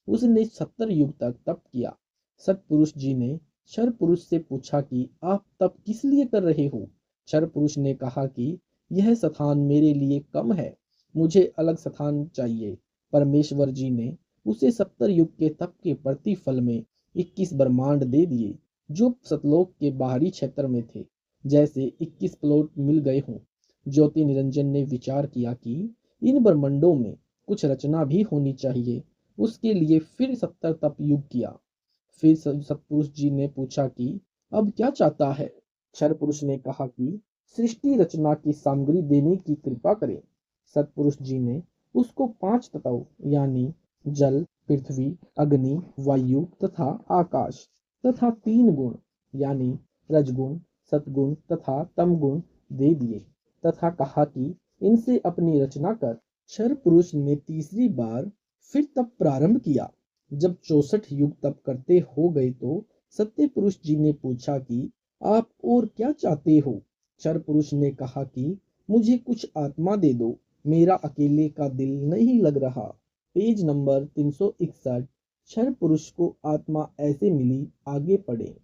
उसने 70 युग तक तप किया। सत्पुरुष जी ने क्षर पुरुष से पूछा कि आप तप किस लिए कर रहे हो। क्षर पुरुष ने कहा कि यह स्थान मेरे लिए कम है, मुझे अलग स्थान चाहिए। परमेश्वर जी ने उसे 70 युग के तप के प्रतिफल में 21 ब्रह्मांड दे दिए, जो सतलोक के बाहरी क्षेत्र में थे, जैसे 21 प्लॉट मिल गए हों। ज्योति निरंजन ने विचार किया कि इन ब्रह्मांडों में कुछ रचना भी होनी चाहिए। उसके लिए फिर 70 तप युग किया। फिर सतपुरुष जी ने पूछा कि अब क्या चाहता है। क्षर पुरुष ने कहा कि सृष्टि रचना की सामग्री देने की कृपा करें। सतपुरुष जी ने उसको 5 तत्व यानी जल, पृथ्वी, अग्नि, वायु तथा आकाश तथा 3 गुण यानी रजगुण, सतगुण तथा तमगुण दे दिए तथा कहा कि इनसे अपनी रचना कर। क्षर पुरुष ने तीसरी बार फिर तप प्रारंभ किया। जब 64 युग तप करते हो गए तो सत्य पुरुष जी ने पूछा कि आप और क्या चाहते हो। क्षर पुरुष ने कहा कि मुझे कुछ आत्मा दे दो, मेरा अकेले का दिल नहीं लग रहा। Page number 361। क्षर पुरुष को आत्मा ऐसे मिली, आगे पढ़े।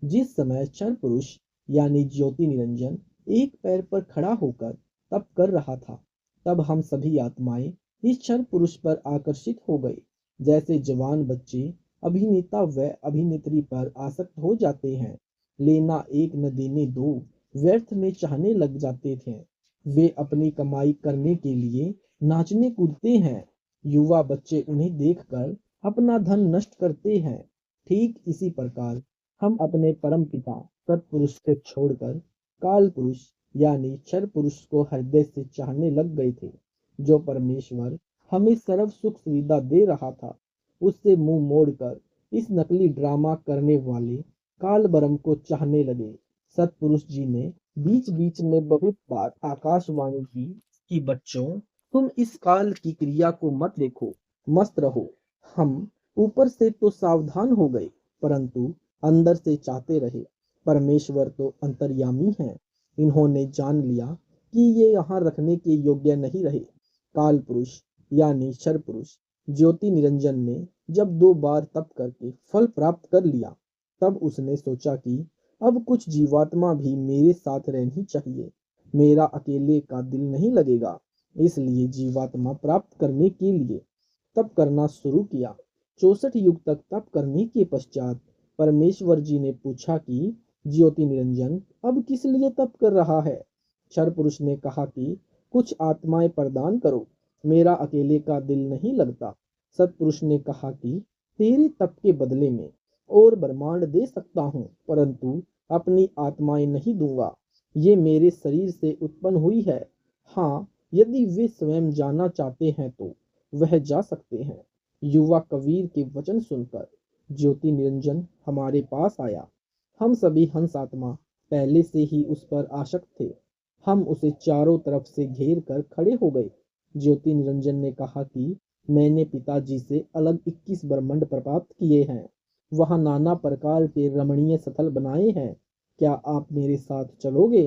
जिस समय क्षर पुरुष यानी ज्योति निरंजन एक पैर पर खड़ा होकर तप कर रहा था, तब हम सभी आत्माएं इस क्षर पुरुष पर आकर्षित हो गए। जैसे जवान बच्चे अभिनेता व अभिनेत्री पर आसक्त हो जाते हैं, लेना एक न देने दो, व्यर्थ में चाहने लग जाते थे। वे अपनी कमाई करने के लिए नाचने कूदते हैं। युवा बच्चे उन्हें देखकर अपना धन नष्ट करते हैं। ठीक इसी प्रकार हम अपने परम पिता सत्पुरुष से छोड़कर काल पुरुष यानी क्षर पुरुष को हृदय से चाहने लग गए थे। जो परमेश्वर हमें सर्व सुख सुविधा दे रहा था, उससे मुंह मोड़कर इस नकली ड्रामा करने वाले काल ब्रह्म को चाहने लगे। सत्पुरुष जी ने बीच बीच में बहुत बार आकाशवाणी की कि बच्चों, तुम इस काल की क्रिया को मत देखो, मस्त रहो। हम ऊपर से तो सावधान हो गए, परंतु अंदर से चाहते रहे। परमेश्वर तो अंतर्यामी हैं। इन्होंने जान लिया कि ये यहाँ रखने के योग्य नहीं रहे। काल पुरुष यानी क्षर पुरुष ज्योति निरंजन ने जब 2 बार तप करके फल प्राप्त कर लिया, तब उसने सोचा कि अब कुछ जीवात्मा भी मेरे साथ रहनी चाहिए, मेरा अकेले का दिल नहीं लगेगा। इसलिए जीवात्मा प्राप्त करने के लिए तप करना शुरू किया। 64 युग तक तप करने के पश्चात परमेश्वर जी ने पूछा कि ज्योति निरंजन अब किस लिए तप कर रहा है। क्षर पुरुष ने कहा कि कुछ आत्माएं प्रदान करो, मेरा अकेले का दिल नहीं लगता। सतपुरुष ने कहा कि तेरे तप के बदले में और ब्रह्मांड दे सकता हूँ, परंतु अपनी आत्माएं नहीं दूंगा। ये मेरे शरीर से उत्पन्न हुई है। हाँ, यदि वे स्वयं जाना चाहते हैं तो वह जा सकते हैं। युवा कबीर के वचन सुनकर ज्योति निरंजन हमारे पास आया। हम सभी हंस आत्मा पहले से ही उस पर आसक्त थे। हम उसे चारों तरफ से घेर कर खड़े हो गए। ज्योति निरंजन ने कहा कि मैंने पिताजी से अलग 21 ब्रह्मांड प्राप्त किए हैं, वहाँ नाना प्रकार के रमणीय स्थल बनाए हैं। क्या आप मेरे साथ चलोगे?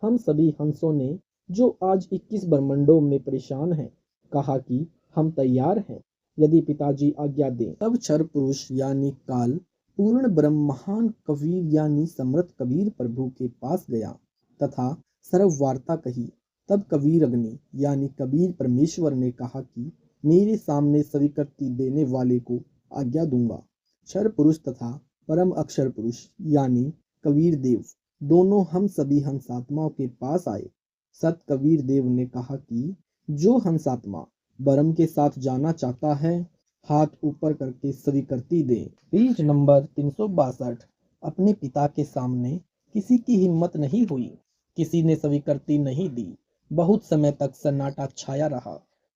हम सभी हंसों ने, जो आज 21 ब्रह्मांडों में परेशान हैं, कहा कि हम तैयार हैं, यदि पिताजी आज्ञा दें। तब क्षर पुरुष यानी काल पूर्ण ब्रह्म महान कबीर यानी समर्थ कबीर प्रभु के पास गया तथा सर्व वार्ता कही। तब कबीर अग्नि यानी कबीर परमेश्वर ने कहा कि मेरे सामने स्वीकृति देने वाले को आज्ञा दूंगा। क्षर पुरुष तथा परम अक्षर पुरुष यानी कबीर देव दोनों हम सभी हंसात्माओं के पास आए। सत कबीर देव ने कहा कि जो हंसात्मा ब्रह्म के साथ जाना चाहता है, हाथ ऊपर करके स्वीकृति दे। Page number 362। अपने पिता के सामने किसी की हिम्मत नहीं हुई, किसी ने स्वीकृति नहीं दी। बहुत समय तक सन्नाटा छाया रहा।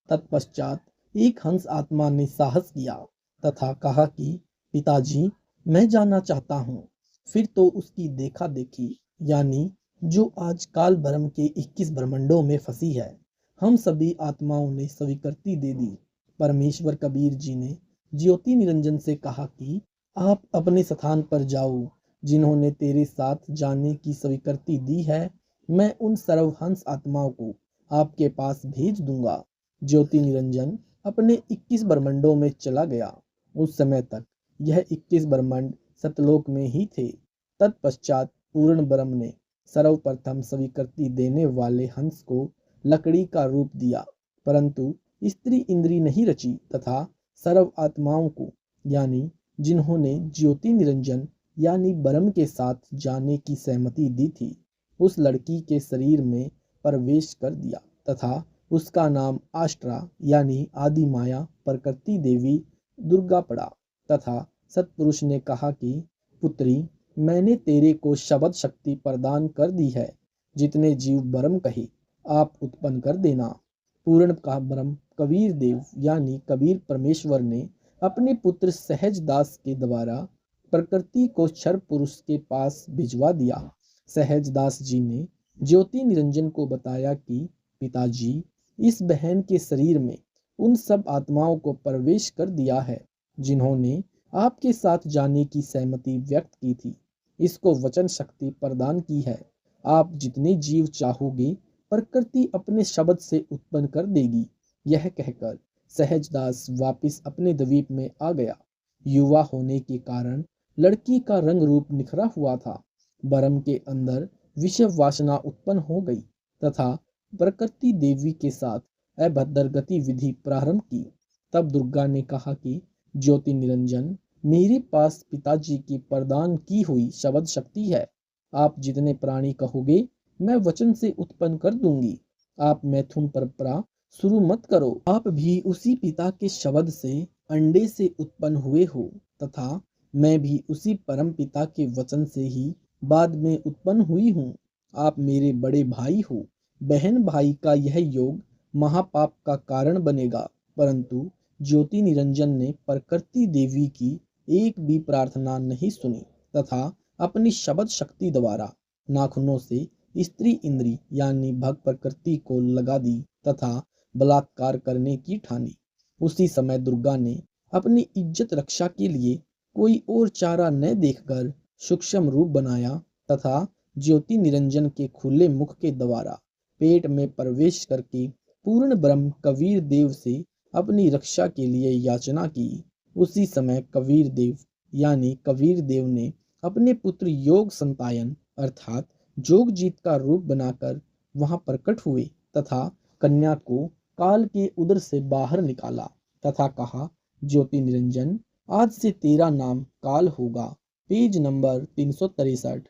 तत्पश्चात एक हंस आत्मा ने साहस किया तथा कहा कि पिताजी, मैं जाना चाहता हूँ। फिर तो उसकी देखा देखी यानी जो आज काल ब्रह्म के 21 ब्रह्मांडों में फंसी है, हम सभी आत्माओं ने स्वीकृति दे दी। परमेश्वर कबीर जी ने ज्योति निरंजन से कहा कि आप अपने स्थान पर जाओ। जिन्होंने तेरे साथ जाने की स्वीकृति दी है, मैं उन सर्वहंस आत्माओं को आपके पास भेज दूंगा। ज्योति निरंजन अपने 21 ब्रह्मांडों में चला गया। उस समय तक यह 21 ब्रह्मांड सतलोक में ही थे। तत्पश्चात पूर्ण ब्रह्म ने सर्वप्रथम स्वीकृति देने वाले हंस को लकड़ी का रूप दिया, परंतु स्त्री इंद्री नहीं रची तथा सर्व आत्माओं को यानी जिन्होंने ज्योति निरंजन यानी ब्रह्म के साथ जाने की सहमति दी थी, उस लड़की के शरीर में प्रवेश कर दिया तथा उसका नाम आष्ट्रा यानी आदि माया प्रकृति देवी दुर्गा पड़ा। तथा सतपुरुष ने कहा कि पुत्री, मैंने तेरे को शब्द शक्ति प्रदान कर दी है। जितने जीव ब्रह्म कहे आप उत्पन्न कर देना। पूर्ण का ब्रह्म कबीर देव यानी कबीर परमेश्वर ने अपने पुत्र सहज दास के द्वारा प्रकृति को क्षर पुरुष के पास भिजवा दिया। सहज दास जी ने ज्योति निरंजन को बताया कि पिताजी, इस बहन के शरीर में उन सब आत्माओं को प्रवेश कर दिया है जिन्होंने आपके साथ जाने की सहमति व्यक्त की थी। इसको वचन शक्ति प्रदान की है। आप जितने जीव चाहोगे प्रकृति अपने शब्द से उत्पन्न कर देगी। यह कहकर सहजदास वापिस अपने द्वीप में आ गया। युवा होने के कारण लड़की का रंग रूप निखरा हुआ था। ब्रह्म के अंदर विषय वासना उत्पन्न हो गई तथा प्रकृति देवी के साथ अभद्र गतिविधि प्रारंभ की। तब दुर्गा ने कहा कि ज्योति निरंजन, मेरे पास पिताजी की प्रदान की हुई शब्द शक्ति है। आप जितने प्राणी कहोगे मैं वचन से उत्पन्न कर दूंगी। आप मैथुन परंपरा शुरू मत करो। आप भी उसी पिता के शब्द से अंडे से उत्पन्न हुए हो तथा मैं भी उसी परम पिता के वचन से ही बाद में उत्पन्न हुई हूँ। आप मेरे बड़े भाई हो। बहन भाई का यह योग महापाप का कारण बनेगा, परंतु ज्योति निरंजन ने प्रकृति देवी की एक भी प्रार्थना नहीं सुनी तथा अपनी शब्द शक्ति द्वारा नाखूनों से स्त्री इंद्री यानी भग प्रकृति को लगा दी तथा बलात्कार करने की ठानी। उसी समय दुर्गा ने अपनी इज्जत रक्षा के लिए कोई और चारा न देखकर सूक्ष्म रूप बनाया तथा ज्योति निरंजन के खुले मुख के द्वारा पेट में प्रवेश करके पूर्ण ब्रह्म कबीर देव से अपनी रक्षा के लिए याचना की। उसी समय कबीर देव यानी कबीर देव ने अपने पुत्र योग संतायन अर्थात जोगजीत का रूप बनाकर वहां प्रकट हुए तथा कन्या को काल के उदर से बाहर निकाला तथा कहा, ज्योति निरंजन, आज से तेरा नाम काल होगा। Page number 363।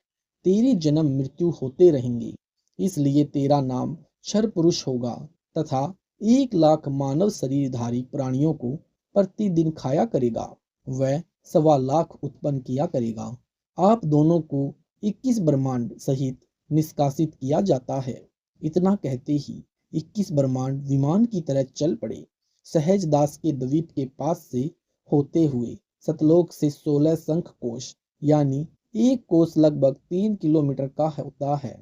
तेरी जन्म मृत्यु होते रहेंगे, इसलिए तेरा नाम क्षर पुरुष होगा तथा 1 लाख मानव शरीरधारी प्राणियों को प्रतिदिन खाया करेगा। वह 1.25 लाख उत्पन्न किया करेगा। आप दोनों को 21 ब्रह्मांड सहित निष्कासित किया जाता है। इतना कहते ही 21 ब्रह्मांड विमान की तरह चल पड़े। सहज दास के द्वीप के पास से होते हुए सतलोक से 16 शंख कोश यानी एक कोस लगभग 3 किलोमीटर का होता है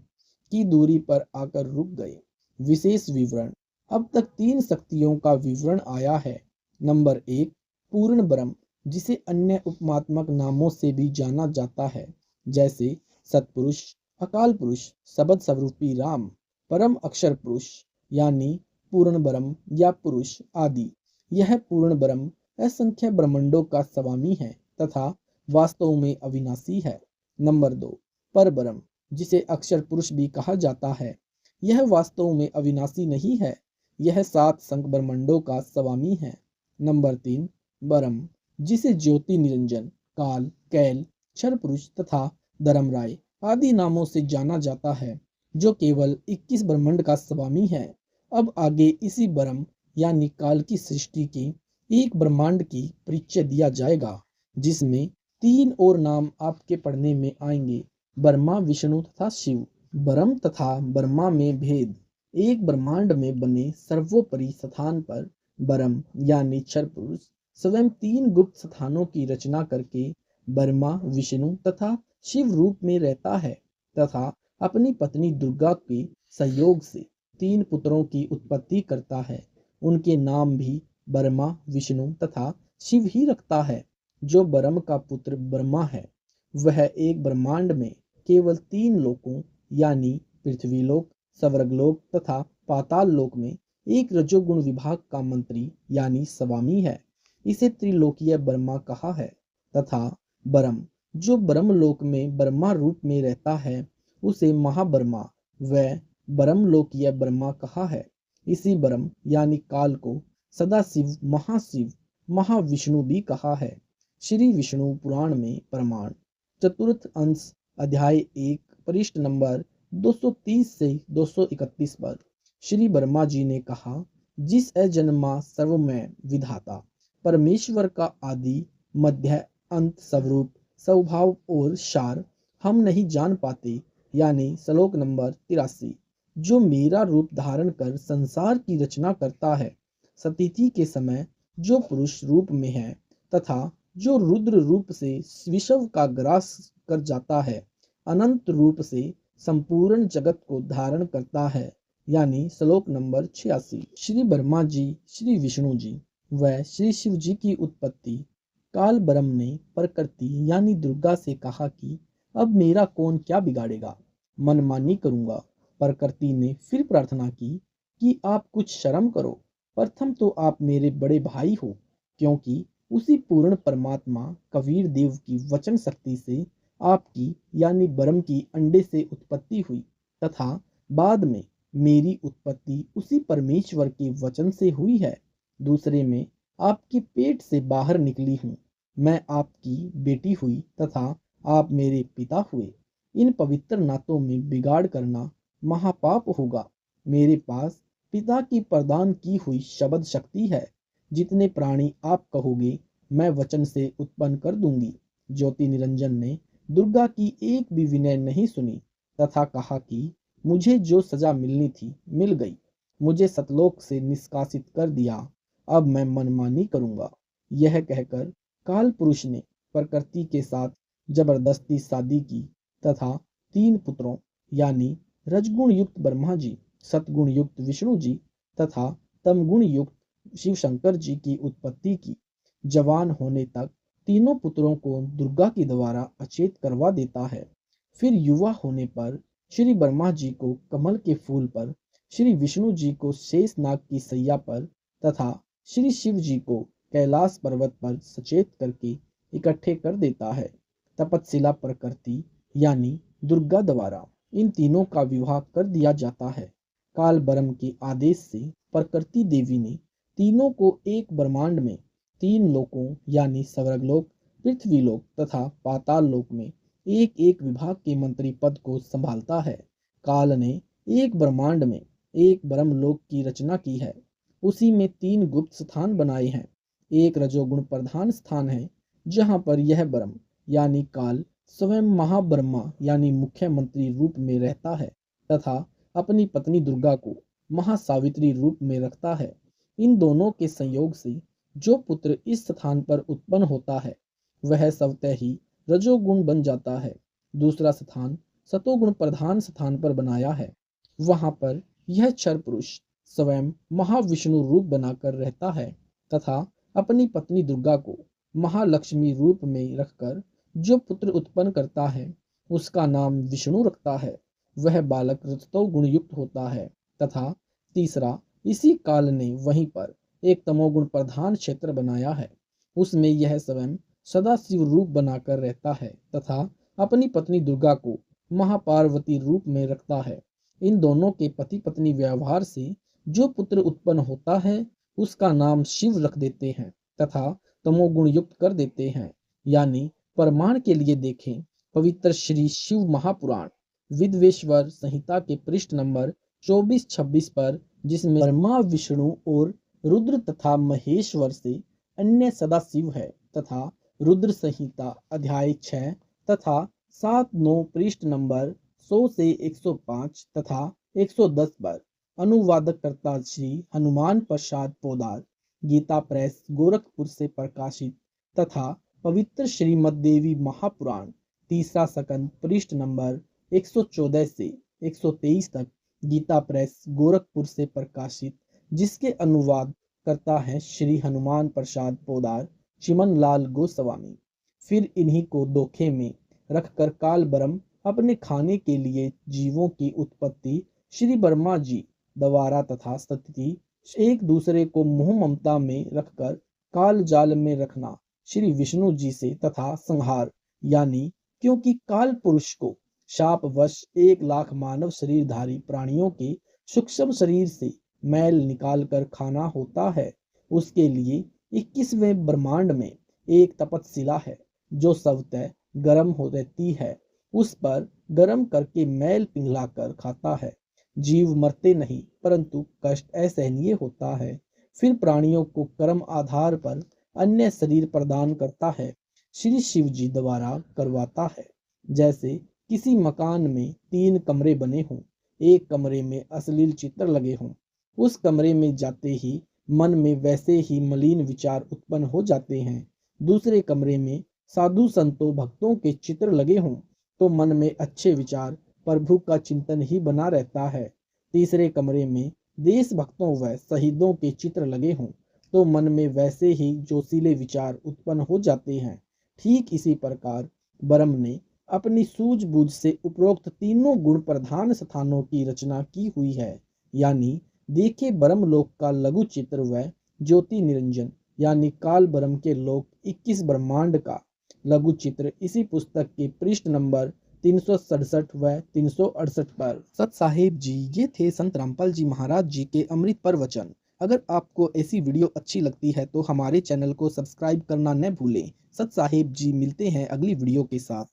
की दूरी पर आकर रुक गए। विशेष विवरण। अब तक 3 शक्तियों का विवरण आया है। नंबर 1, पूर्ण ब्रह्म, जिसे अन्य उपमात्मक नामों से भी जाना जाता है, जैसे सतपुरुष, अकाल पुरुष, शब्द स्वरूपी राम, परम अक्षर पुरुष यानी पूर्ण ब्रह्म या पुरुष आदि। यह पूर्ण ब्रह्म असंख्य ब्रह्मांडों का स्वामी है तथा वास्तव में अविनाशी है। नंबर 2, पर ब्रह्म, जिसे अक्षर पुरुष भी कहा जाता है। यह वास्तव में अविनाशी नहीं है, यह 7 संख्य ब्रह्मांडों का स्वामी है। नंबर 3, ब्रह्म, जिसे ज्योति निरंजन, काल, कैल, क्षर पुरुष तथा धर्मराय आदि नामों से जाना जाता है, जो केवल 21 ब्रह्मांड का स्वामी है। अब आगे इसी ब्रह्म यानी काल की सृष्टि के एक ब्रह्मांड की परिचय दिया जाएगा, जिसमें 3 और नाम आपके पढ़ने में आएंगे, ब्रह्मा, विष्णु तथा शिव। ब्रह्म तथा ब्रह्मा में भेद। एक ब्रह्मांड में बने सर्वोपरि स्थान पर ब्रह्म यानी क्षर पुरुष स्वयं 3 गुप्त स्थानों की रचना करके ब्रह्मा, विष्णु तथा शिव रूप में रहता है तथा अपनी पत्नी दुर्गा के सहयोग से 3 पुत्रों की उत्पत्ति करता है। उनके नाम भी ब्रह्मा, विष्णु तथा शिव ही रखता है। जो ब्रह्म का पुत्र ब्रह्मा है, वह एक ब्रह्मांड में केवल 3 लोकों यानी पृथ्वीलोक, स्वर्गलोक तथा पाताल लोक में एक रजोगुण विभाग का मंत्री यानी स्वामी है। इसे त्रिलोकीय ब्रह्मा कहा है तथा ब्रह्म, जो ब्रह्मलोक में ब्रह्मा रूप में रहता है, उसे महाब्रह्मा व ब्रह्मलोकीय ब्रह्मा कहा है। इसी ब्रह्म यानी काल को सदाशिव, महाशिव, महाविष्णु भी कहा है। श्री विष्णु पुराण में प्रमाण चतुर्थ अंश अध्याय 1 पृष्ठ नंबर 230 से 231 पर श्री ब्रह्मा जी ने कहा, जिस अजन्मा सर्वमय विधाता परमेश्वर का आदि, मध्य, अंत, स्वरूप, स्वभाव और सार हम नहीं जान पाते, यानी श्लोक नंबर 83, जो मेरा रूप धारण कर संसार की रचना करता है, सतिथि के समय जो पुरुष रूप में है तथा जो रुद्र रूप से विश्व का ग्रास कर जाता है, अनंत रूप से संपूर्ण जगत को धारण करता है, यानी श्लोक नंबर 86। श्री ब्रह्मा जी, श्री विष्णु जी व श्री शिव जी की उत्पत्ति। काल ब्रह्म ने प्रकृति यानी दुर्गा से कहा कि अब मेरा कौन क्या बिगाड़ेगा, मनमानी करूंगा। प्रकृति ने फिर प्रार्थना की कि आप कुछ शर्म करो, प्रथम तो आप मेरे बड़े भाई हो, क्योंकि उसी पूर्ण परमात्मा कबीर देव की वचन शक्ति से आपकी यानी ब्रह्म की अंडे से उत्पत्ति हुई तथा बाद में मेरी उत्पत्ति उसी परमेश्वर के वचन से हुई है। दूसरे में आपके पेट से बाहर निकली हूँ, मैं आपकी बेटी हुई तथा आप मेरे पिता हुए। इन पवित्र नातों में बिगाड़ करना महापाप होगा। मेरे पास पिता की प्रदान की हुई शब्द शक्ति है, जितने प्राणी आप कहोगे मैं वचन से उत्पन्न कर दूंगी। ज्योति निरंजन ने दुर्गा की एक भी विनय नहीं सुनी तथा कहा कि मुझे जो सजा मिलनी थी मिल गई, मुझे सतलोक से निष्कासित कर दिया, अब मैं मनमानी करूंगा। यह कहकर काल पुरुष ने प्रकृति के साथ जबरदस्ती शादी की तथा 3 पुत्रों यानी रजगुण युक्त ब्रह्मा जी, सतगुण युक्त विष्णु जी तथा तमगुण युक्त शिव शंकर जी की उत्पत्ति की। जवान होने तक तीनों पुत्रों को दुर्गा के द्वारा अचेत करवा देता है। फिर युवा होने पर श्री ब्रह्मा जी को कमल के फूल पर, श्री विष्णु जी को शेष नाग की सैया पर तथा श्री शिव जी को कैलाश पर्वत पर सचेत करके इकट्ठे कर देता है। तपस्विला प्रकृति यानी दुर्गा द्वारा इन तीनों का विवाह कर दिया जाता है। काल ब्रह्म के आदेश से प्रकृति देवी ने तीनों को एक ब्रह्मांड में 3 लोकों यानी स्वर्गलोक, पृथ्वीलोक तथा पाताल लोक में एक एक विभाग के मंत्री पद को संभालता है। काल ने एक ब्रह्मांड में एक ब्रह्मलोक की रचना की है। उसी में 3 गुप्त स्थान बनाए हैं। एक रजोगुण प्रधान स्थान है, जहाँ पर यह ब्रह्म यानी काल स्वयं महाब्रह्मा यानी मुख्य मंत्री रूप में रहता है तथा अपनी पत्नी दुर्गा को महासावित्री रूप में रखता है। इन दोनों के संयोग से जो पुत्र इस स्थान पर उत्पन्न होता है, वह स्वतः ही रजोगुण बन जाता है। दूसरा स्थान सतोगुण प्रधान स्थान पर बनाया है। वहां पर यह क्षर पुरुष स्वयं महाविष्णु रूप बनाकर रहता है तथा अपनी पत्नी दुर्गा को महालक्ष्मी रूप में रखकर जो पुत्र उत्पन्न करता है उसका नाम विष्णु रखता है। वह बालक रजतो गुणयुक्त होता है तथा तीसरा, इसी काल ने वहीं पर एक तमोगुण प्रधान क्षेत्र बनाया है। उसमें यह स्वयं सदाशिव रूप बनाकर रहता है तथा अपनी पत्नी दुर्गा को महापार्वती रूप में रखता है। इन दोनों के पति पत्नी व्यवहार से जो पुत्र उत्पन्न होता है उसका नाम शिव रख देते हैं तथा तमोगुण युक्त कर देते हैं। यानी प्रमाण के लिए देखें पवित्र श्री शिव महापुराण विद्वेश्वर संहिता के पृष्ठ नंबर 24-26 पर, जिसमें ब्रह्मा विष्णु और रुद्र तथा महेश्वर से अन्य सदाशिव है तथा रुद्र संहिता अध्याय 6 तथा 7-9 पृष्ठ नंबर 100 से 105 तथा 110 पर अनुवादकर्ता श्री हनुमान प्रसाद पोदार, गीता प्रेस गोरखपुर से प्रकाशित तथा पवित्र श्रीमद देवी महापुराण तीसरा सकंद पृष्ठ नंबर 114 से 123 तक, गीता प्रेस गोरखपुर से प्रकाशित, जिसके अनुवाद करता है श्री हनुमान प्रसाद पोदार चिमन लाल गोस्वामी। फिर इन्हीं को धोखे में रखकर काल ब्रह्म अपने खाने के लिए जीवों की उत्पत्ति श्री ब्रह्मा जी द्वारा तथा स्थिति एक दूसरे को मोह ममता में रखकर काल जाल में रखना श्री विष्णु जी से तथा संहार, यानी क्योंकि काल पुरुष को शापवश 1 लाख मानव शरीरधारी प्राणियों के सूक्ष्म शरीर से मैल निकाल कर खाना होता है, उसके लिए 21वें ब्रह्मांड में एक तपतशिला है जो स्वतः गर्म हो रहती है। उस पर गर्म करके मैल पिघलाकर खाता है। जीव मरते नहीं परंतु कष्ट असहनीय होता है। फिर प्राणियों को कर्म आधार पर अन्य शरीर प्रदान करता है, श्री शिव जी द्वारा करवाता है। जैसे किसी मकान में 3 कमरे बने हों, एक कमरे में अश्लील चित्र लगे हों, उस कमरे में जाते ही मन में वैसे ही मलिन विचार उत्पन्न हो जाते हैं। दूसरे कमरे में साधु संतों भक्तों के चित्र लगे हों तो मन में अच्छे विचार प्रभु का चिंतन ही बना रहता है। तीसरे कमरे में देशभक्तों व शहीदों के चित्र लगे हों तो मन में वैसे ही जोशीले विचार उत्पन्न हो जाते हैं। ठीक इसी प्रकार ब्रह्म ने अपनी सूझबूझ से उपरोक्त तीनों गुण प्रधान स्थानों की रचना की हुई है। यानी देखे ब्रह्मलोक का लघु चित्र व ज्योति निरंजन यानी काल ब्रह्म के लोक 21 ब्रह्मांड का लघु चित्र इसी पुस्तक के पृष्ठ नंबर 367 व 368 पर। सत साहेब जी, ये थे संत रामपाल जी महाराज जी के अमृत प्रवचन। अगर आपको ऐसी वीडियो अच्छी लगती है तो हमारे चैनल को सब्सक्राइब करना न भूलें। सत साहेब जी मिलते हैं अगली वीडियो के साथ।